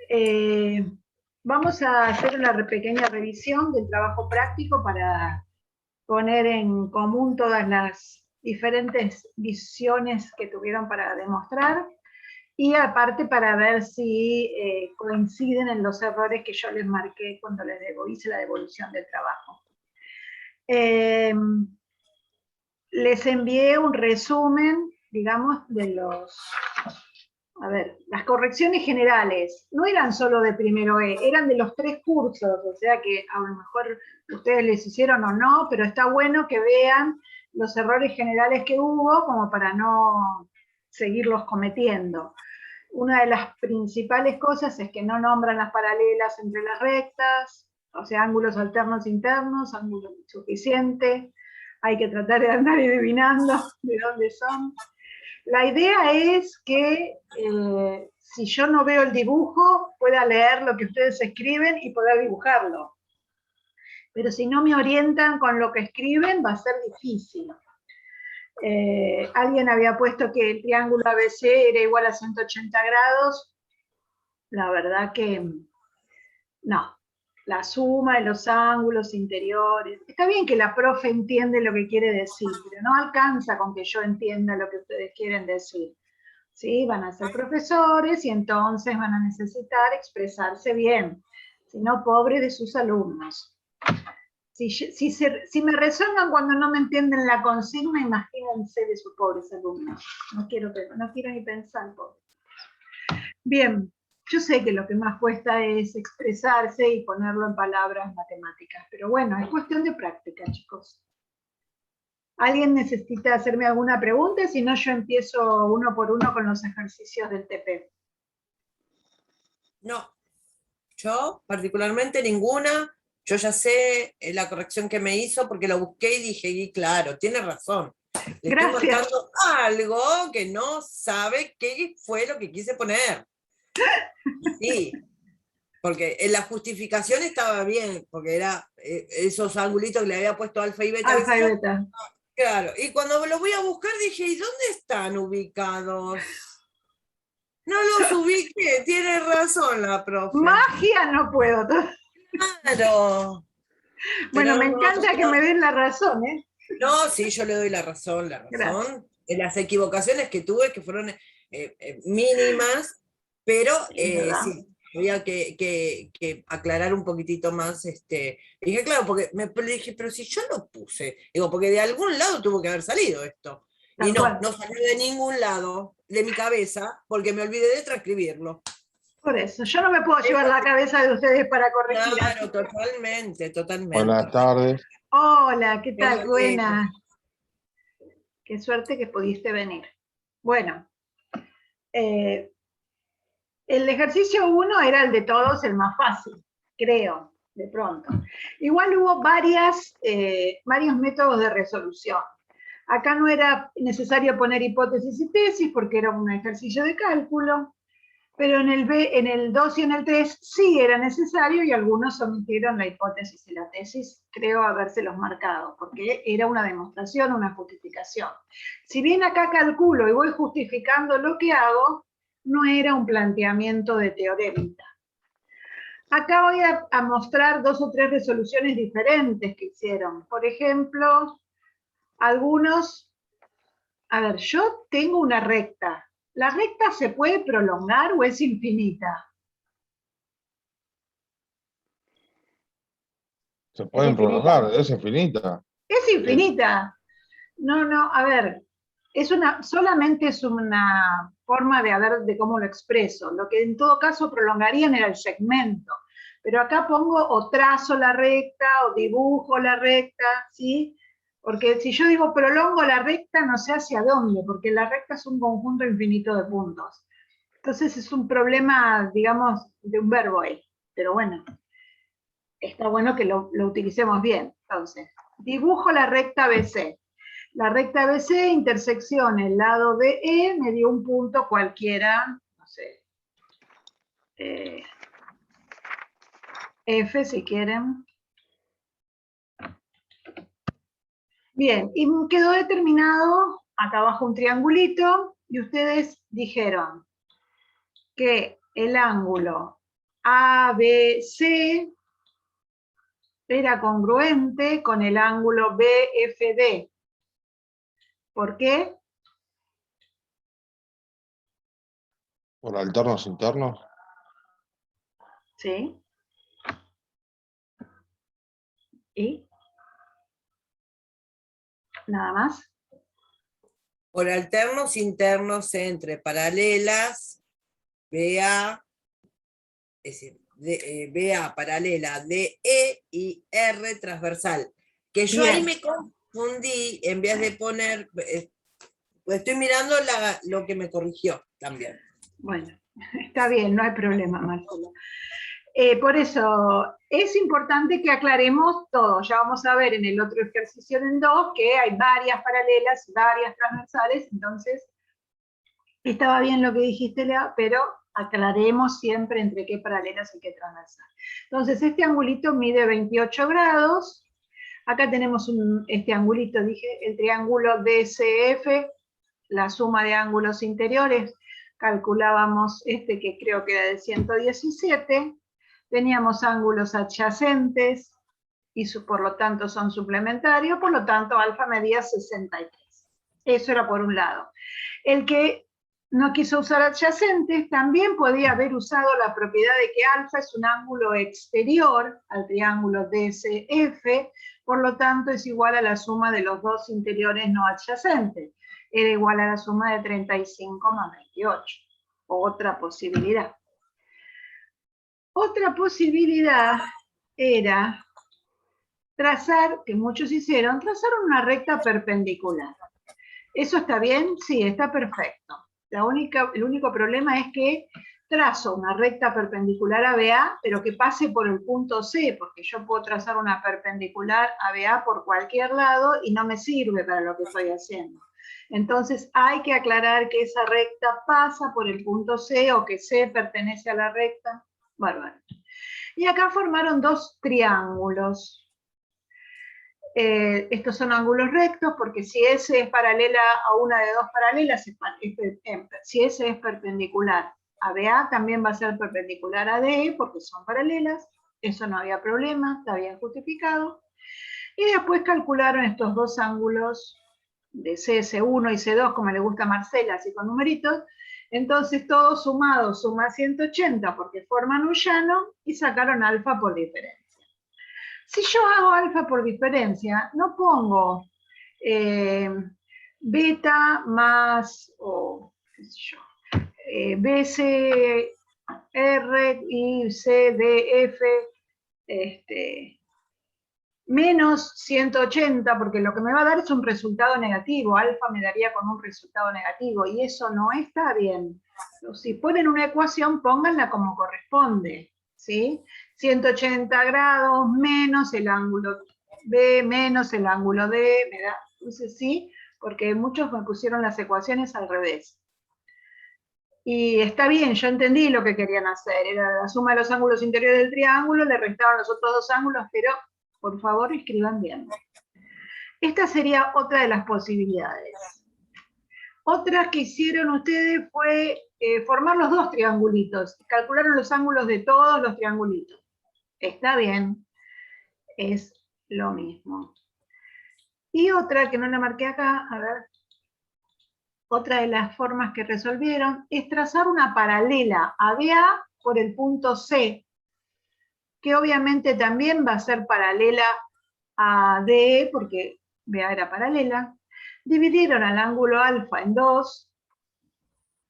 Eh, Vamos a hacer una pequeña revisión del trabajo práctico para poner en común todas las diferentes visiones que tuvieron para demostrar y aparte para ver si coinciden en los errores que yo les marqué cuando hice la devolución del trabajo. Les envié un resumen, digamos, de las correcciones generales no eran solo de primero E, eran de los 3 cursos, o sea que a lo mejor ustedes les hicieron o no, pero está bueno que vean los errores generales que hubo como para no seguirlos cometiendo. Una de las principales cosas es que no nombran las paralelas entre las rectas, o sea, ángulos alternos internos, ángulo insuficiente, hay que tratar de andar adivinando de dónde son. La idea es que si yo no veo el dibujo, pueda leer lo que ustedes escriben y poder dibujarlo. Pero si no me orientan con lo que escriben, va a ser difícil. Alguien había puesto que el triángulo ABC era igual a 180 grados. La verdad que no. La suma de los ángulos interiores. Está bien que la profe entiende lo que quiere decir, pero no alcanza con que yo entienda lo que ustedes quieren decir. ¿Sí? Van a ser profesores y entonces van a necesitar expresarse bien. Si no, pobre de sus alumnos. Si me resuenan cuando no me entienden la consigna, imagínense de sus pobres alumnos. No quiero ni pensar, pobre. Bien, yo sé que lo que más cuesta es expresarse y ponerlo en palabras matemáticas, pero bueno, es cuestión de práctica, chicos. ¿Alguien necesita hacerme alguna pregunta? Si no, yo empiezo uno por uno con los ejercicios del TP. No, yo particularmente ninguna. Yo ya sé la corrección que me hizo porque lo busqué y dije, y claro, tiene razón. Le Gracias. estoy marcando algo que no sabe qué fue lo que quise poner. Sí, porque en la justificación estaba bien, porque era esos angulitos que le había puesto alfa y beta. Alfa y beta. Claro, y cuando lo voy a buscar dije, ¿y dónde están ubicados? No los ubiqué, tiene razón la profe. Magia no puedo. Claro. Bueno, Pero me encanta que me den la razón, ¿eh? No, sí, yo le doy la razón. Gracias. Las equivocaciones que tuve, que fueron mínimas, pero sí, había que aclarar un poquitito más. Dije, claro, porque le dije, pero si yo lo puse, digo, porque de algún lado tuvo que haber salido esto. Y no salió de ningún lado, de mi cabeza, porque me olvidé de transcribirlo. Por eso, yo no me puedo llevar la cabeza de ustedes para corregir. Claro, totalmente. Buenas tardes. Hola, ¿qué tal? Buena. Qué suerte que pudiste venir. Bueno, el ejercicio 1 era el de todos, el más fácil, creo, de pronto. Igual hubo varios métodos de resolución. Acá no era necesario poner hipótesis y tesis porque era un ejercicio de cálculo, pero en el 2 y en el 3 sí era necesario y algunos omitieron la hipótesis y la tesis, creo habérselos marcado, porque era una demostración, una justificación. Si bien acá calculo y voy justificando lo que hago, no era un planteamiento de teoremita. Acá voy a mostrar 2 o 3 resoluciones diferentes que hicieron. Por ejemplo, algunos, yo tengo una recta. ¿La recta se puede prolongar o es infinita? Se pueden prolongar, es infinita. Es infinita. No, solamente es una forma de cómo lo expreso. Lo que en todo caso prolongarían era el segmento. Pero acá pongo o trazo la recta o dibujo la recta, ¿sí? Porque si yo digo prolongo la recta, no sé hacia dónde, porque la recta es un conjunto infinito de puntos. Entonces es un problema, digamos, de un verbo ahí. Pero bueno, está bueno que lo utilicemos bien. Entonces, dibujo la recta BC. La recta BC, intersección el lado de E, me dio un punto cualquiera, no sé, F si quieren. Bien, y quedó determinado, acá abajo un triangulito, y ustedes dijeron que el ángulo ABC era congruente con el ángulo BFD. ¿Por qué? Por alternos internos. Sí. ¿Y? Nada más. Por alternos internos entre paralelas, BA, es decir, BA paralela DE y R transversal. Que yo Bien. ahí me confundí, en vez de poner, pues estoy mirando lo que me corrigió también. Bueno, está bien, no hay problema, Marcelo. Por eso es importante que aclaremos todo. Ya vamos a ver en el otro ejercicio en 2 que hay varias paralelas, varias transversales, entonces estaba bien lo que dijiste, Lea, pero aclaremos siempre entre qué paralelas y qué transversal. Entonces este angulito mide 28 grados. Acá tenemos este angulito, dije, el triángulo DCF, la suma de ángulos interiores. Calculábamos este que creo que era de 117. Teníamos ángulos adyacentes y por lo tanto son suplementarios, por lo tanto alfa medía 63. Eso era por un lado. El que no quiso usar adyacentes también podía haber usado la propiedad de que alfa es un ángulo exterior al triángulo DCF, por lo tanto es igual a la suma de los dos interiores no adyacentes. Era igual a la suma de 35 más 28. Otra posibilidad. Otra posibilidad era trazar, que muchos hicieron, trazar una recta perpendicular. ¿Eso está bien? Sí, está perfecto. El único problema es que trazo una recta perpendicular a BA, pero que pase por el punto C, porque yo puedo trazar una perpendicular a BA por cualquier lado y no me sirve para lo que estoy haciendo. Entonces hay que aclarar que esa recta pasa por el punto C o que C pertenece a la recta. Bárbaro. Y acá formaron dos triángulos. Estos son ángulos rectos porque si S es paralela a una de dos paralelas, si S es perpendicular a BA, también va a ser perpendicular a DE porque son paralelas. Eso no había problema, está bien justificado. Y después calcularon estos dos ángulos de CS1 y C2, como le gusta a Marcela, así con numeritos. Entonces todos sumados suma 180 porque forman un llano y sacaron alfa por diferencia. Si yo hago alfa por diferencia, no pongo beta más, o qué sé yo, BCR y CDF menos 180, porque lo que me va a dar es un resultado negativo. Alfa me daría con un resultado negativo, y eso no está bien. Si ponen una ecuación, pónganla como corresponde, ¿sí? 180 grados menos el ángulo B menos el ángulo D, me da, entonces sí, porque muchos me pusieron las ecuaciones al revés. Y está bien, yo entendí lo que querían hacer, era la suma de los ángulos interiores del triángulo, le restaban los otros dos ángulos, pero por favor escriban bien. Esta sería otra de las posibilidades. Otras que hicieron ustedes fue formar los dos triangulitos. Calcularon los ángulos de todos los triangulitos. Está bien, es lo mismo. Y otra que no la marqué acá, a ver. Otra de las formas que resolvieron es trazar una paralela a BA por el punto C, que obviamente también va a ser paralela a DE, porque BA era paralela. Dividieron al ángulo alfa en dos,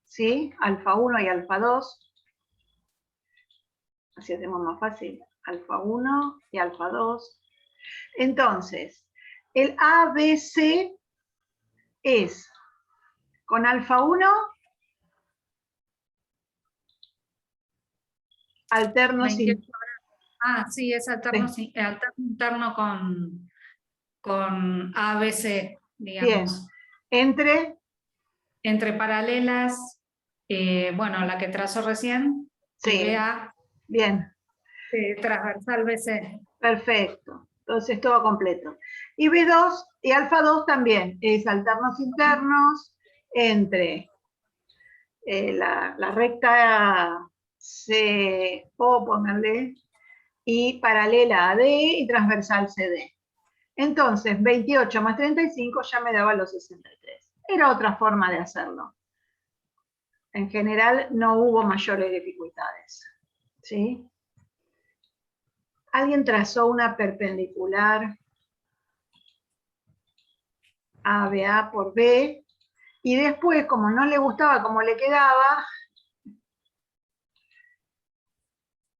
¿sí? Alfa 1 y alfa 2. Así hacemos más fácil. Alfa 1 y alfa 2. Entonces, el ABC es con alfa 1 alterno 28 grados. Ah, sí, es alterno, sí, alterno interno con ABC, digamos. Bien. Entre paralelas, bueno, la que trazo recién, sí. BA. Bien. Transversal BC. Perfecto. Entonces todo completo. Y B2 y alfa 2 también es alternos internos entre la recta CO, ponerle, y paralela a D y transversal CD. Entonces, 28 más 35 ya me daba los 63. Era otra forma de hacerlo. En general no hubo mayores dificultades. ¿Sí? Alguien trazó una perpendicular ABA por B, y después, como no le gustaba cómo le quedaba,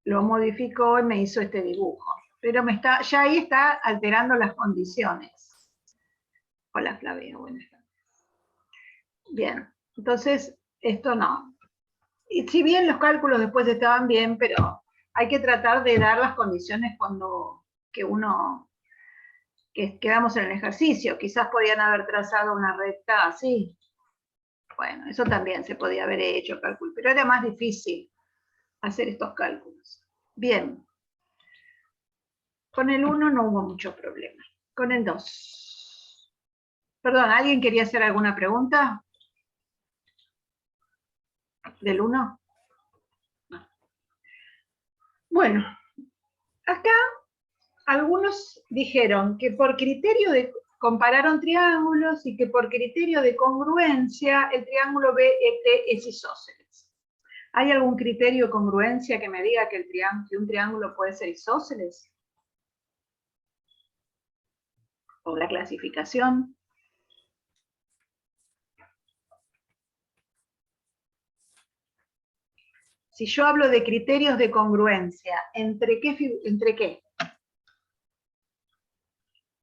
lo modificó y me hizo este dibujo. Pero ya ahí está alterando las condiciones. Hola Flavia, buenas tardes. Bien, entonces esto no. Y si bien los cálculos después estaban bien, pero hay que tratar de dar las condiciones que quedamos en el ejercicio. Quizás podían haber trazado una recta así. Bueno, eso también se podía haber hecho cálculo, pero era más difícil hacer estos cálculos. Bien. Con el 1 no hubo mucho problema. Con el 2. Perdón, ¿alguien quería hacer alguna pregunta? ¿Del 1? No. Bueno, acá algunos dijeron que por criterio de... compararon triángulos y que por criterio de congruencia el triángulo BET es isósceles. ¿Hay algún criterio de congruencia que me diga que un triángulo puede ser isósceles? ¿O la clasificación? Si yo hablo de criterios de congruencia, ¿entre qué?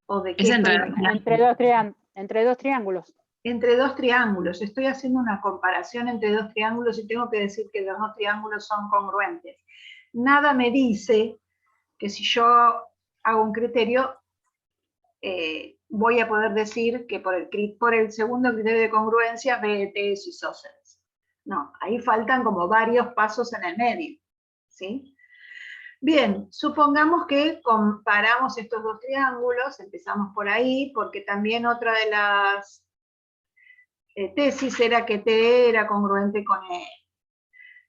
¿O de qué? Entre dos triángulos. Entre dos triángulos. Estoy haciendo una comparación entre dos triángulos y tengo que decir que los dos triángulos son congruentes. Nada me dice que si yo hago un criterio, voy a poder decir que por el segundo criterio de congruencia, BET es isósceles. No, ahí faltan como varios pasos en el medio. ¿Sí? Bien, supongamos que comparamos estos dos triángulos, empezamos por ahí, porque también otra de las tesis era que T era congruente con E.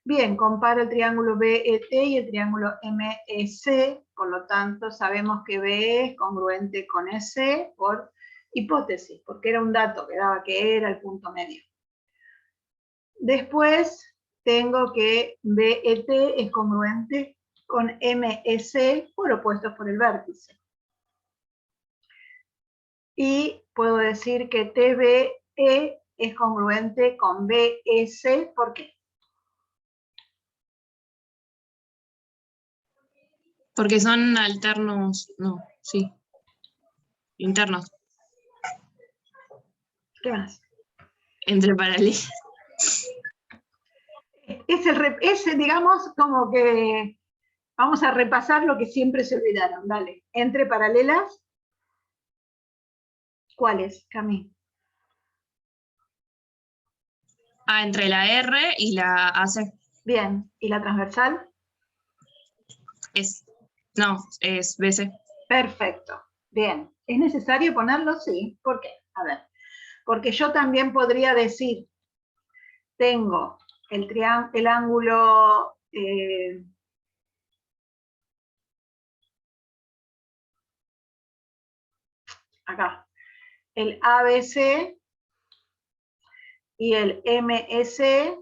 Bien, comparo el triángulo BET y el triángulo MEC, por lo tanto sabemos que BE es congruente con EC por hipótesis, porque era un dato que daba que era el punto medio. Después tengo que BET es congruente con MEC por opuestos por el vértice. Y puedo decir que TBE es congruente con BEC, ¿por qué? Porque son alternos, no, sí, internos. ¿Qué más? Entre paralelas. Ese, digamos, como que vamos a repasar lo que siempre se olvidaron. Dale, entre paralelas, ¿cuáles, Cami? Entre la R y la AC. Bien, ¿y la transversal? Es BC. Perfecto, bien. ¿Es necesario ponerlo? Sí. ¿Por qué? A ver, porque yo también podría decir, tengo el ángulo... acá, el ABC y el MEC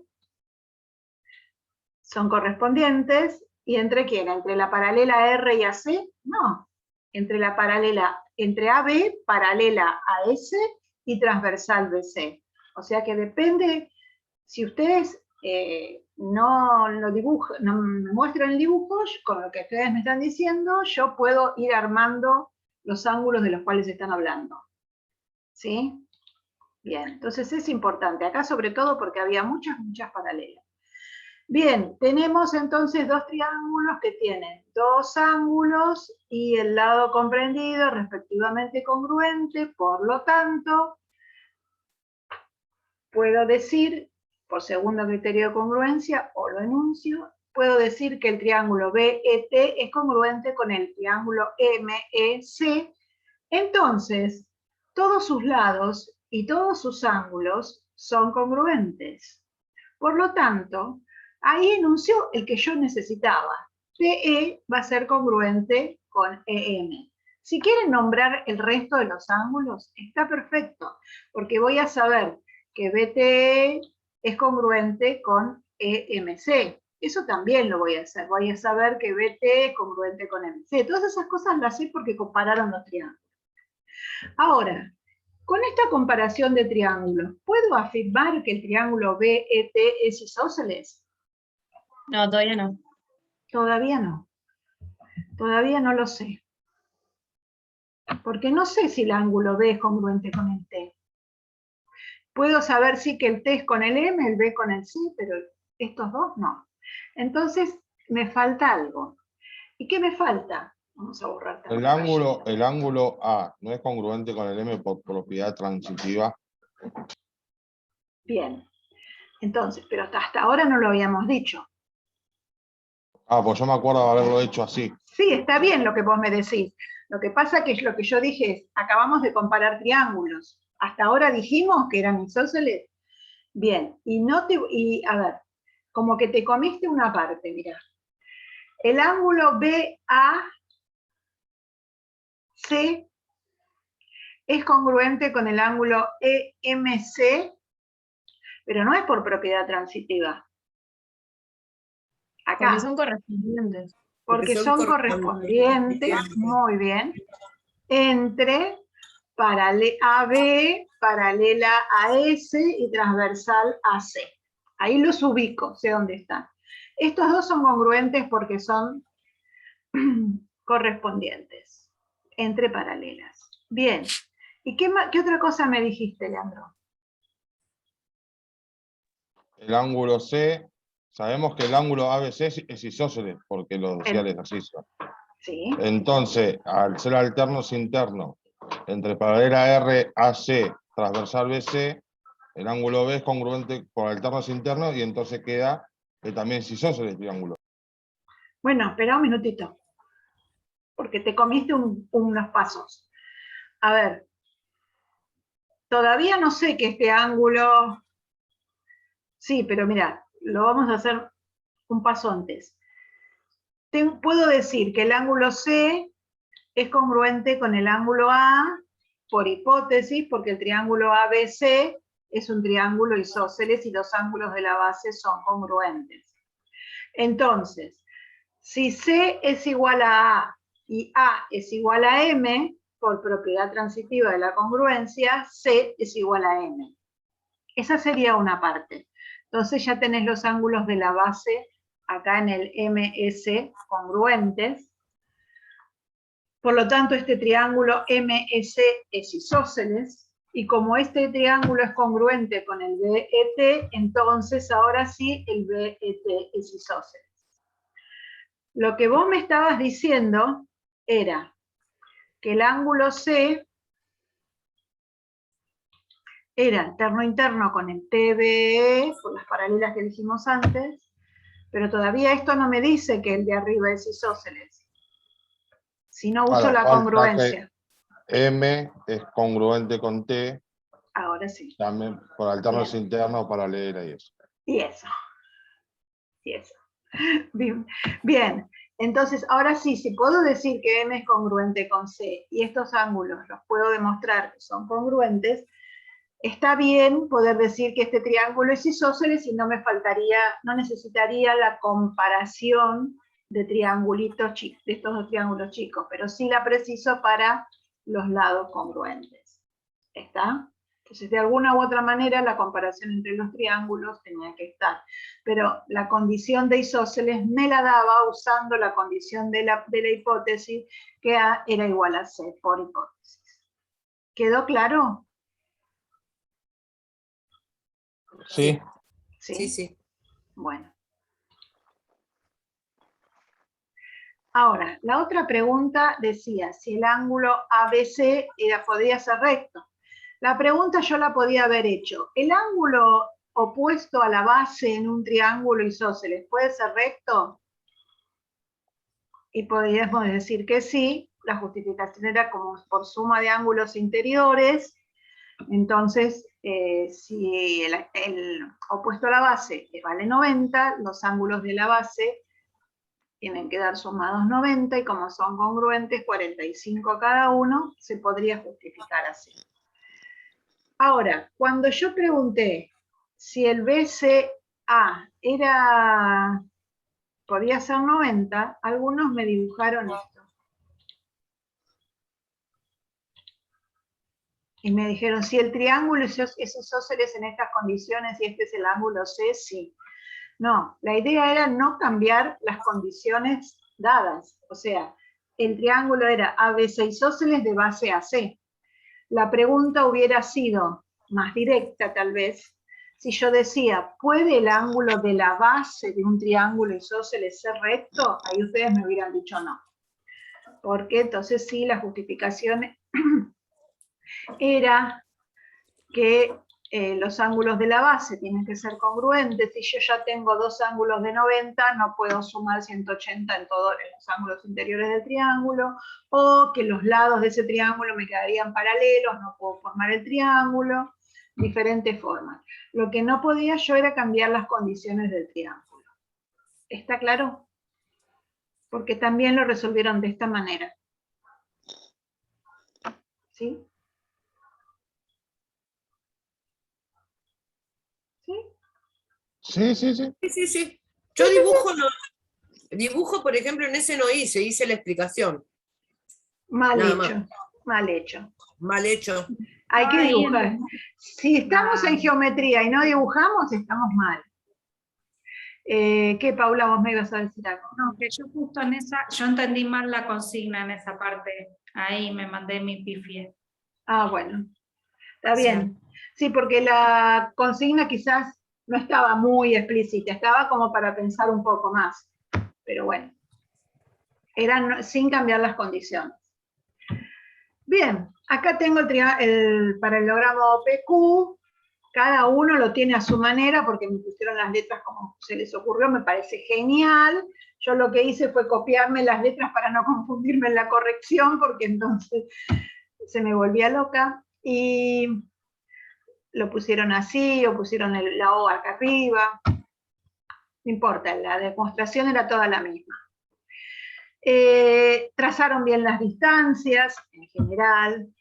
son correspondientes, ¿y entre quién? ¿Entre la paralela R y AC? No, entre AB, paralela a S y transversal BC. O sea que depende, si ustedes no lo dibujan, no me muestran el dibujo, con lo que ustedes me están diciendo, yo puedo ir armando los ángulos de los cuales están hablando. ¿Sí? Bien, entonces es importante, acá sobre todo porque había muchas paralelas. Bien, tenemos entonces dos triángulos que tienen dos ángulos y el lado comprendido respectivamente congruente, por lo tanto, puedo decir, por segundo criterio de congruencia, o lo enuncio, puedo decir que el triángulo BET es congruente con el triángulo MEC, entonces, todos sus lados y todos sus ángulos son congruentes. Por lo tanto, Ahí enunció el que yo necesitaba. PE va a ser congruente con EM. Si quieren nombrar el resto de los ángulos, está perfecto, porque voy a saber que BTE es congruente con EMC. Eso también lo voy a hacer. Voy a saber que BT es congruente con MC. Todas esas cosas las sé porque compararon los triángulos. Ahora, con esta comparación de triángulos, ¿puedo afirmar que el triángulo BET es isósceles? No, todavía no. Todavía no. Todavía no lo sé. Porque no sé si el ángulo B es congruente con el T. Puedo saber sí que el T es con el M, el B con el C, pero estos dos no. Entonces, me falta algo. ¿Y qué me falta? Vamos a borrar también. El ángulo A no es congruente con el M por propiedad transitiva. Bien. Entonces, pero hasta ahora no lo habíamos dicho. Ah, pues yo me acuerdo de haberlo hecho así. Sí, está bien lo que vos me decís. Lo que pasa que lo que yo dije es, acabamos de comparar triángulos. Hasta ahora dijimos que eran isósceles. Bien, y a ver, como que te comiste una parte, mirá. El ángulo BAC es congruente con el ángulo EMC, pero no es por propiedad transitiva. Acá. Porque son correspondientes. Porque son correspondientes, muy bien, entre AB, paralela a S y transversal a C. Ahí los ubico, sé dónde están. Estos dos son congruentes porque son correspondientes, entre paralelas. Bien. ¿Y qué otra cosa me dijiste, Leandro? El ángulo C, sabemos que el ángulo ABC es isósceles, porque lo decía el ejercicio. Sí. Entonces, al ser alternos internos, entre paralela RAC, transversal BC, el ángulo B es congruente con alternos internos y entonces queda que también es isósceles el triángulo. Bueno, espera un minutito, porque te comiste unos pasos. A ver, todavía no sé que este ángulo... Sí, pero mira, lo vamos a hacer un paso antes. Puedo decir que el ángulo C es congruente con el ángulo A, por hipótesis, porque el triángulo ABC es un triángulo isósceles y los ángulos de la base son congruentes. Entonces, si C es igual a A y A es igual a M, por propiedad transitiva de la congruencia, C es igual a M. Esa sería una parte. Entonces ya tenés los ángulos de la base acá en el MS congruentes. Por lo tanto, este triángulo MS es isósceles, y como este triángulo es congruente con el BET, entonces ahora sí el BET es isósceles. Lo que vos me estabas diciendo era que el ángulo C era alterno-interno con el TBE, por las paralelas que dijimos antes, pero todavía esto no me dice que el de arriba es isósceles. Si no uso la congruencia. M es congruente con T. Ahora sí. También por alternos internos, paralela y eso. Y eso. Y eso. Bien. Entonces, ahora sí, si puedo decir que M es congruente con C y estos ángulos los puedo demostrar que son congruentes, está bien poder decir que este triángulo es isósceles y no necesitaría la comparación de triangulitos chicos, de estos dos triángulos chicos, pero sí la preciso para los lados congruentes. ¿Está? Entonces, de alguna u otra manera, la comparación entre los triángulos tenía que estar. Pero la condición de isósceles me la daba usando la condición de la hipótesis, que A era igual a C por hipótesis. ¿Quedó claro? Sí. Sí. Sí. Bueno. Ahora, la otra pregunta decía si el ángulo ABC podría ser recto. La pregunta yo la podía haber hecho. ¿El ángulo opuesto a la base en un triángulo isósceles puede ser recto? Y podríamos decir que sí. La justificación era como por suma de ángulos interiores. Entonces, si el opuesto a la base vale 90, los ángulos de la base tienen que dar sumados 90, y como son congruentes, 45 cada uno, se podría justificar así. Ahora, cuando yo pregunté si el BCA podía ser 90, algunos me dibujaron esto. Y me dijeron, si el triángulo es isósceles en estas condiciones y este es el ángulo C, sí. No, la idea era no cambiar las condiciones dadas. O sea, el triángulo era ABC isósceles de base a C. La pregunta hubiera sido más directa, tal vez, si yo decía, ¿puede el ángulo de la base de un triángulo isósceles ser recto? Ahí ustedes me hubieran dicho no. Porque entonces sí, la justificación era que los ángulos de la base tienen que ser congruentes. Si yo ya tengo dos ángulos de 90, no puedo sumar 180 en todos los ángulos interiores del triángulo, o que los lados de ese triángulo me quedarían paralelos, no puedo formar el triángulo, diferentes formas. Lo que no podía yo era cambiar las condiciones del triángulo. ¿Está claro? Porque también lo resolvieron de esta manera. ¿Sí? Sí, sí, sí. Sí, sí, sí. Yo dibujo, por ejemplo, en ese no hice la explicación. Mal Nada hecho, más. mal hecho. Mal hecho. Hay que Ahí dibujar. Si estamos en geometría y no dibujamos, estamos mal. ¿Qué, Paula, vos me ibas a decir algo? No, que yo justo en esa, yo entendí mal la consigna en esa parte. Ahí me mandé mi pifie. Ah, bueno. Está bien. Sí, porque la consigna quizás no estaba muy explícita, estaba como para pensar un poco más. Pero bueno, eran sin cambiar las condiciones. Bien, acá tengo el paralelogramo OPQ. Cada uno lo tiene a su manera porque me pusieron las letras como se les ocurrió, me parece genial. Yo lo que hice fue copiarme las letras para no confundirme en la corrección, porque entonces se me volvía loca. Y lo pusieron así, o pusieron la O acá arriba. No importa, la demostración era toda la misma. Trazaron bien las distancias, en general.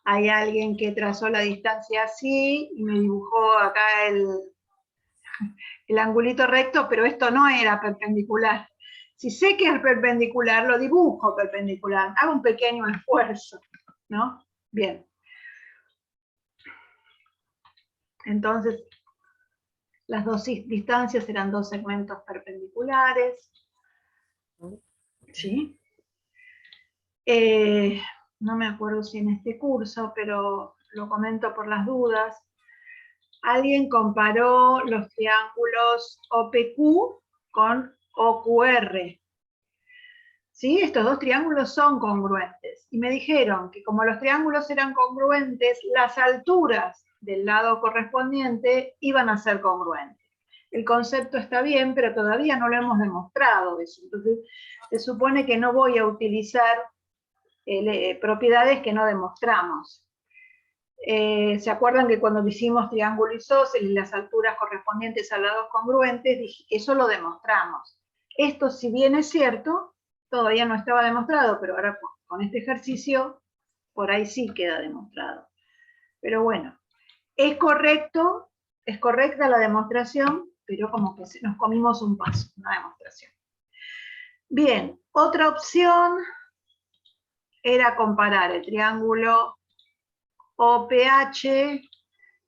Hay alguien que trazó la distancia así y me dibujó acá el angulito recto, pero esto no era perpendicular. Si sé que es perpendicular, lo dibujo perpendicular. Hago un pequeño esfuerzo, ¿no? Bien. Entonces, las dos distancias eran dos segmentos perpendiculares. ¿Sí? No me acuerdo si en este curso, pero lo comento por las dudas. Alguien comparó los triángulos OPQ con OQR. ¿Sí? Estos dos triángulos son congruentes. Y me dijeron que como los triángulos eran congruentes, las alturas del lado correspondiente iban a ser congruentes. El concepto está bien, pero todavía no lo hemos demostrado eso. Entonces, se supone que no voy a utilizar propiedades que no demostramos. ¿Se acuerdan que cuando hicimos triángulo isósceles y las alturas correspondientes a lados congruentes, dije que eso lo demostramos? Esto, si bien es cierto, todavía no estaba demostrado, pero ahora con este ejercicio, por ahí sí queda demostrado. Pero bueno, es correcta la demostración, pero como que nos comimos un paso, una demostración. Bien, otra opción era comparar el triángulo OPH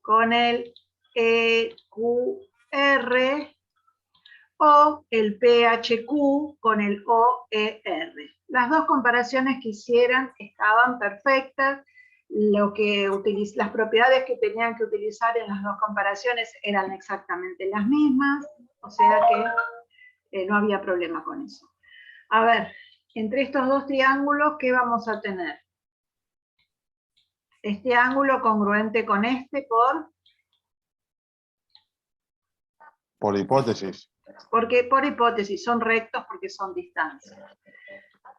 con el EQR o el PHQ con el OER. Las dos comparaciones que hicieran estaban perfectas. Las propiedades que tenían que utilizar en las dos comparaciones eran exactamente las mismas, o sea que no había problema con eso. A ver, entre estos dos triángulos, ¿qué vamos a tener? Este ángulo congruente con este Por hipótesis. porque por hipótesis son rectos porque son distancias.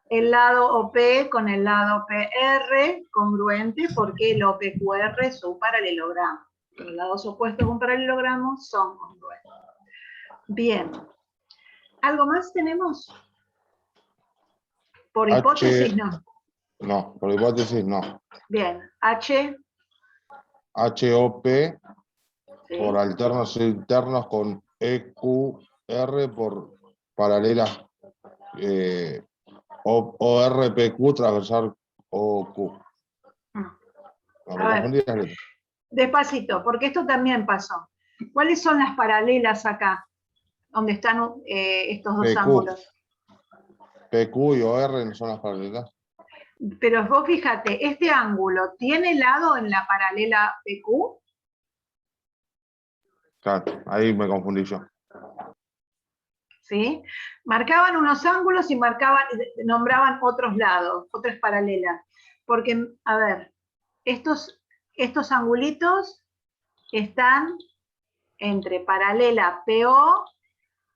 El lado OP con el lado PR congruente porque el OPQR es un paralelogramo. Los lados opuestos de un paralelogramo son congruentes. Bien. ¿Algo más tenemos? Por hipótesis, no. No, por hipótesis no. Bien. H. HOP ¿sí? por alternos e internos con EQR por paralelas ORPQ transversal OQ. No me A ver. confundí las letras. Despacito, porque esto también pasó. ¿Cuáles son las paralelas acá? Donde están estos dos PQ. ángulos. PQ y OR no son las paralelas. Pero vos fíjate, ¿este ángulo tiene lado en la paralela PQ? Claro, ahí me confundí yo. ¿Sí? Marcaban unos ángulos y nombraban otros lados, otras paralelas. Porque, a ver, estos angulitos están entre paralela PO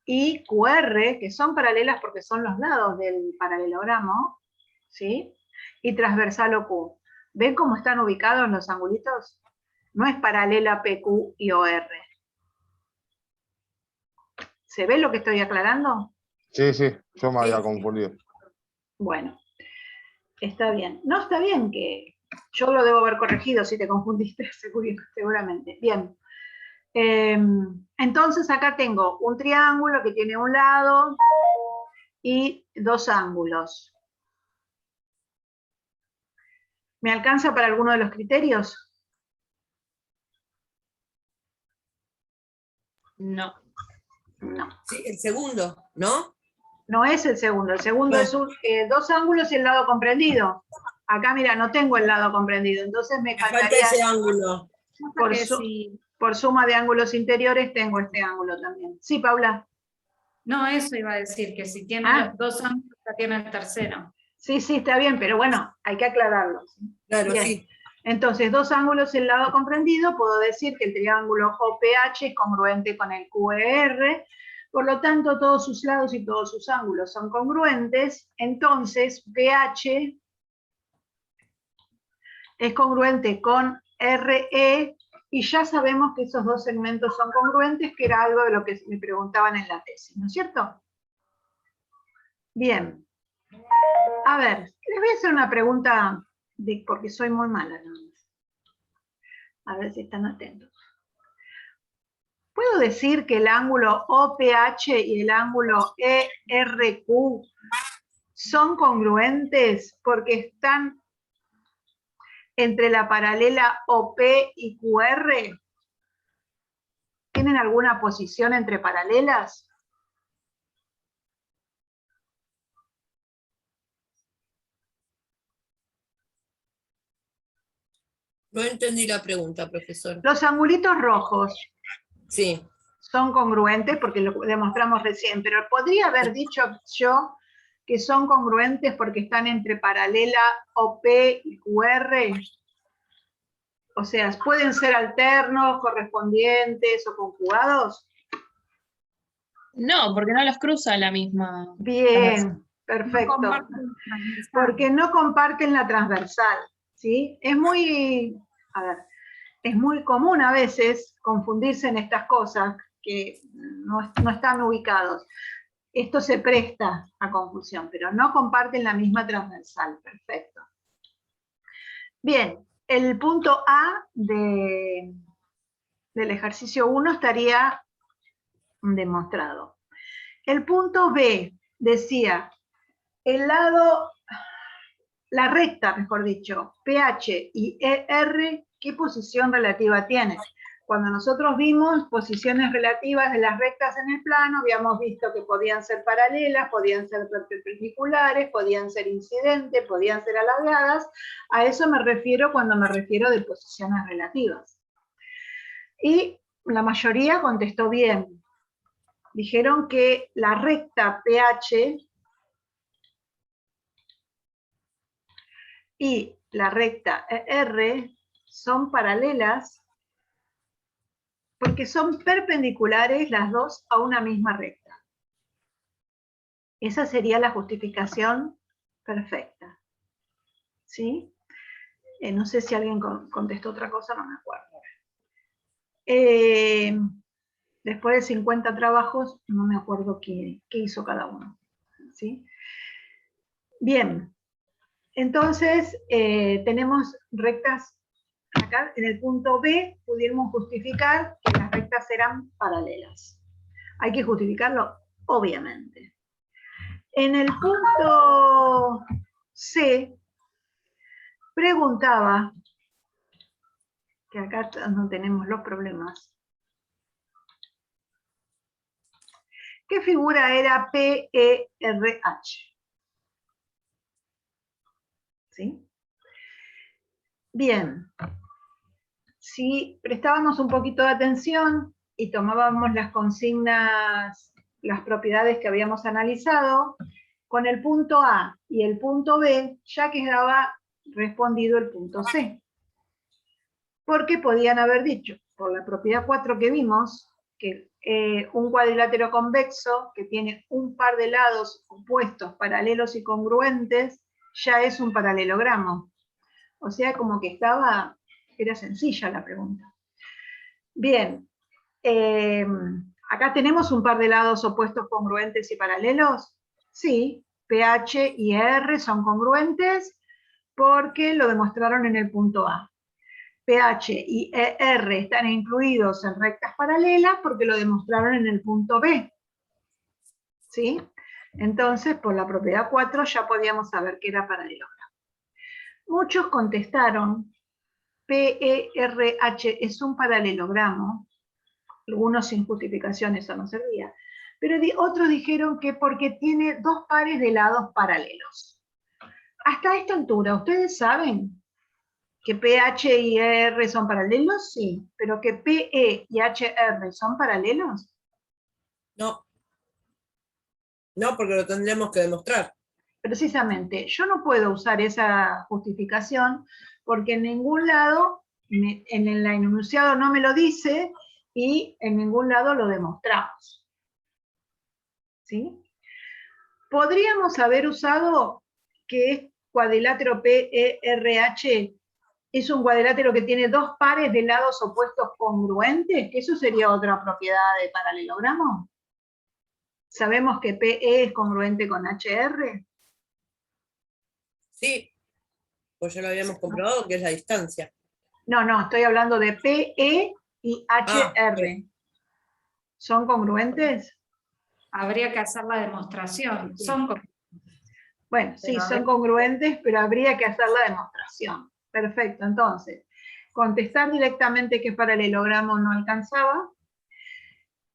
y QR, que son paralelas porque son los lados del paralelogramo, ¿sí? Y transversal OQ. ¿Ven cómo están ubicados los angulitos? No es paralela PQ y OR. ¿Se ve lo que estoy aclarando? Sí, yo me había confundido. Bueno, está bien. No, está bien que yo lo debo haber corregido si te confundiste, seguramente. Bien. Entonces acá tengo un triángulo que tiene un lado y dos ángulos. ¿Me alcanza para alguno de los criterios? No. No. Sí, el segundo, ¿no? No es el segundo es dos ángulos y el lado comprendido. Acá, mira, no tengo el lado comprendido, entonces me Falta faltaría, ese ángulo. por suma de ángulos interiores, tengo este ángulo también. Sí, Paula. No, eso iba a decir, que si tiene los dos ángulos, ya tiene el tercero. Sí, está bien, pero bueno, hay que aclararlo. Claro, bien. sí. Entonces, dos ángulos y el lado comprendido, puedo decir que el triángulo OPH es congruente con el QR, por lo tanto, todos sus lados y todos sus ángulos son congruentes, entonces PH es congruente con RE, y ya sabemos que esos dos segmentos son congruentes, que era algo de lo que me preguntaban en la tesis, ¿no es cierto? Bien. A ver, les voy a hacer una pregunta, porque soy muy mala, ¿no? A ver si están atentos. ¿Puedo decir que el ángulo OPH y el ángulo ERQ son congruentes porque están entre la paralela OP y QR? ¿Tienen alguna posición entre paralelas? No entendí la pregunta, profesor. Los angulitos rojos Sí. son congruentes porque lo demostramos recién, pero podría haber dicho yo que son congruentes porque están entre paralela OP y QR. O sea, ¿pueden ser alternos, correspondientes o conjugados? No, porque no los cruza la misma. Bien, perfecto. No comparten la transversal. Porque no comparten la transversal, ¿sí? Es muy común a veces confundirse en estas cosas que no están ubicados. Esto se presta a confusión, pero no comparten la misma transversal. Perfecto. Bien, el punto A del ejercicio 1 estaría demostrado. El punto B decía, la recta, mejor dicho, PH y ER, ¿qué posición relativa tiene? Cuando nosotros vimos posiciones relativas de las rectas en el plano, habíamos visto que podían ser paralelas, podían ser perpendiculares, podían ser incidentes, podían ser alargadas. A eso me refiero cuando me refiero de posiciones relativas. Y la mayoría contestó bien. Dijeron que la recta PH y la recta ER son paralelas porque son perpendiculares las dos a una misma recta. Esa sería la justificación perfecta. ¿Sí? No sé si alguien contestó otra cosa, no me acuerdo. Después de 50 trabajos, no me acuerdo qué hizo cada uno. ¿Sí? Bien, entonces tenemos rectas, acá en el punto B pudimos justificar que las rectas eran paralelas. Hay que justificarlo, obviamente. En el punto C, preguntaba, que acá no tenemos los problemas, ¿qué figura era PERH? ¿Sí? Bien, si prestábamos un poquito de atención y tomábamos las consignas, las propiedades que habíamos analizado, con el punto A y el punto B ya quedaba respondido el punto C. Porque podían haber dicho, por la propiedad 4 que vimos, que un cuadrilátero convexo que tiene un par de lados opuestos, paralelos y congruentes, ya es un paralelogramo. O sea, como que era sencilla la pregunta. Bien, acá tenemos un par de lados opuestos congruentes y paralelos. Sí, pH y R son congruentes porque lo demostraron en el punto A. pH y ER están incluidos en rectas paralelas porque lo demostraron en el punto B. ¿Sí? Entonces, por la propiedad 4 ya podíamos saber que era paralelogramo. Muchos contestaron, PERH es un paralelogramo, algunos sin justificación, eso no servía, pero otros dijeron que porque tiene dos pares de lados paralelos. Hasta esta altura, ¿ustedes saben que pH y ER son paralelos? Sí, pero que PE y HR son paralelos. No. No, porque lo tendríamos que demostrar. Precisamente, yo no puedo usar esa justificación porque en ningún lado, en el enunciado no me lo dice y en ningún lado lo demostramos. ¿Sí? Podríamos haber usado que cuadrilátero PERH es un cuadrilátero que tiene dos pares de lados opuestos congruentes, que eso sería otra propiedad de paralelogramo. ¿Sabemos que PE es congruente con HR? Sí, pues ya lo habíamos comprobado que es la distancia. No, estoy hablando de PE y HR. ¿Son congruentes? Habría que hacer la demostración. Son Bueno, sí, son congruentes, pero habría que hacer la demostración. Perfecto, entonces, contestar directamente que paralelogramo no alcanzaba,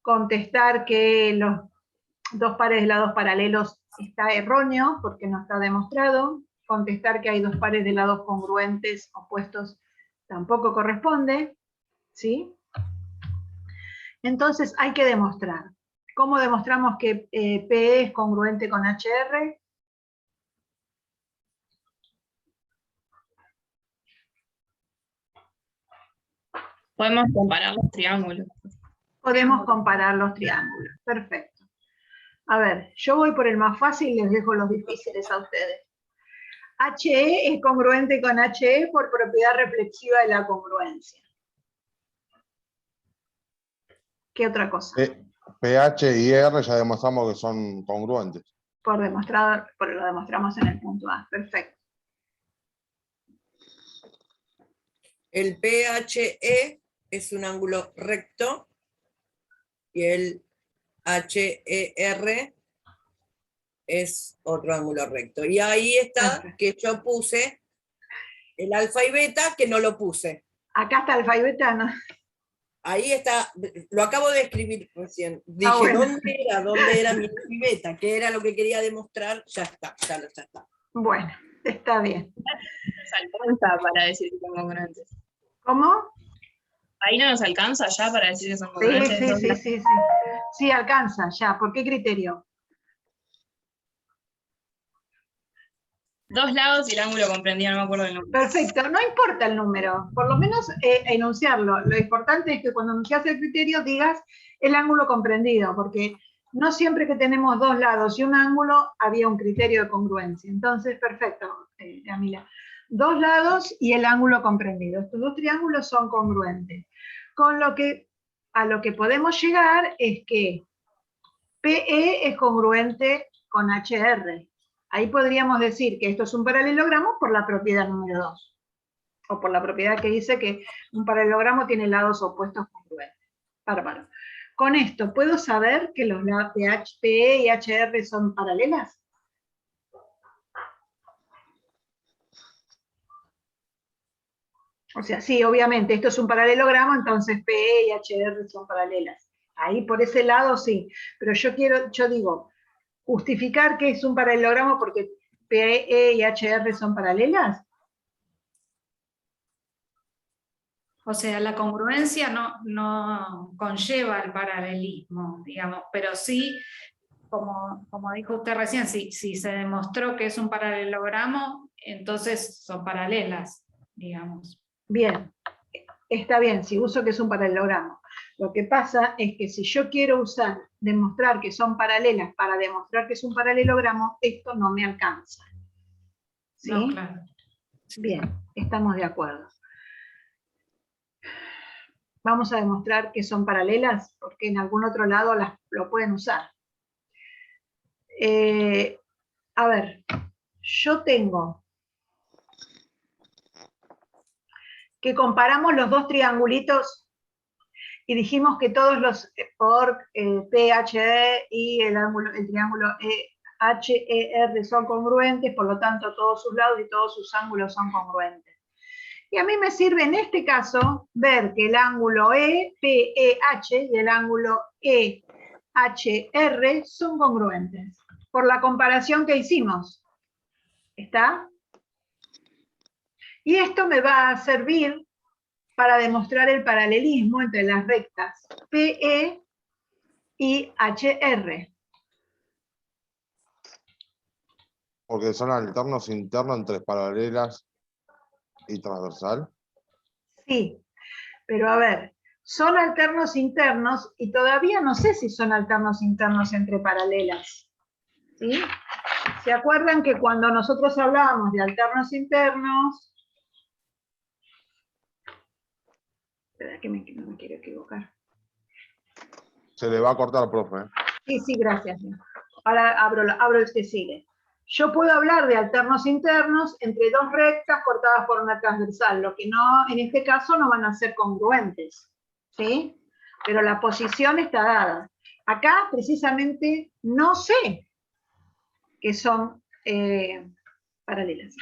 contestar que los dos pares de lados paralelos está erróneo porque no está demostrado, contestar que hay dos pares de lados congruentes opuestos tampoco corresponde, ¿sí? Entonces hay que demostrar. ¿Cómo demostramos que PE es congruente con HR? Podemos comparar los triángulos. Podemos comparar los triángulos. Perfecto. A ver, yo voy por el más fácil y les dejo los difíciles a ustedes. HE es congruente con HE por propiedad reflexiva de la congruencia. ¿Qué otra cosa? pH y R ya demostramos que son congruentes. Por lo demostramos en el punto A. Perfecto. El PHE es un ángulo recto y el HER es otro ángulo recto. Y ahí está que yo puse el alfa y beta, que no lo puse. Acá está alfa y beta, ¿no? Ahí está, lo acabo de escribir recién. Dije, bueno. ¿Dónde era mi alfa y beta? ¿Qué era lo que quería demostrar? Ya está, ya está. Bueno, está bien. Nos alcanza para decir que son congruentes. ¿Cómo? Ahí no nos alcanza ya para decir que son congruentes. Sí. Sí, alcanza ya. ¿Por qué criterio? Dos lados y el ángulo comprendido, no me acuerdo el número. Perfecto, no importa el número, por lo menos enunciarlo. Lo importante es que cuando enuncias el criterio digas el ángulo comprendido, porque no siempre que tenemos dos lados y un ángulo había un criterio de congruencia. Entonces, perfecto, Camila. Dos lados y el ángulo comprendido. Estos dos triángulos son congruentes. Con lo que a lo que podemos llegar es que PE es congruente con HR. Ahí podríamos decir que esto es un paralelogramo por la propiedad número 2. O por la propiedad que dice que un paralelogramo tiene lados opuestos congruentes. Bárbaro. Con esto, ¿puedo saber que los lados de PE y HR son paralelas? O sea, sí, obviamente, esto es un paralelogramo, entonces PE y HR son paralelas. Ahí por ese lado sí, pero yo digo, justificar que es un paralelogramo porque PE y HR son paralelas. O sea, la congruencia no conlleva el paralelismo, digamos, pero sí, como dijo usted recién, si se demostró que es un paralelogramo, entonces son paralelas, digamos. Bien, está bien, si uso que es un paralelogramo. Lo que pasa es que si yo quiero demostrar que son paralelas para demostrar que es un paralelogramo, esto no me alcanza. ¿Sí? No, claro. Bien, estamos de acuerdo. Vamos a demostrar que son paralelas, porque en algún otro lado lo pueden usar. A ver, yo tengo que comparamos los dos triangulitos y dijimos que todos los por PHE y el triángulo HER son congruentes, por lo tanto todos sus lados y todos sus ángulos son congruentes. Y a mí me sirve en este caso ver que el ángulo PEH y el ángulo EHR son congruentes, por la comparación que hicimos. ¿Está? Y esto me va a servir para demostrar el paralelismo entre las rectas PE y HR. Porque son alternos internos entre paralelas y transversal. Sí, pero a ver, son alternos internos y todavía no sé si son alternos internos entre paralelas. ¿Sí? ¿Se acuerdan que cuando nosotros hablábamos de alternos internos... Espera, que no me quiero equivocar. Se le va a cortar, profe. Sí, gracias. Ahora abro el que sigue. Yo puedo hablar de alternos internos entre dos rectas cortadas por una transversal, lo que no, en este caso no van a ser congruentes, ¿sí? Pero la posición está dada. Acá, precisamente, no sé que son paralelas.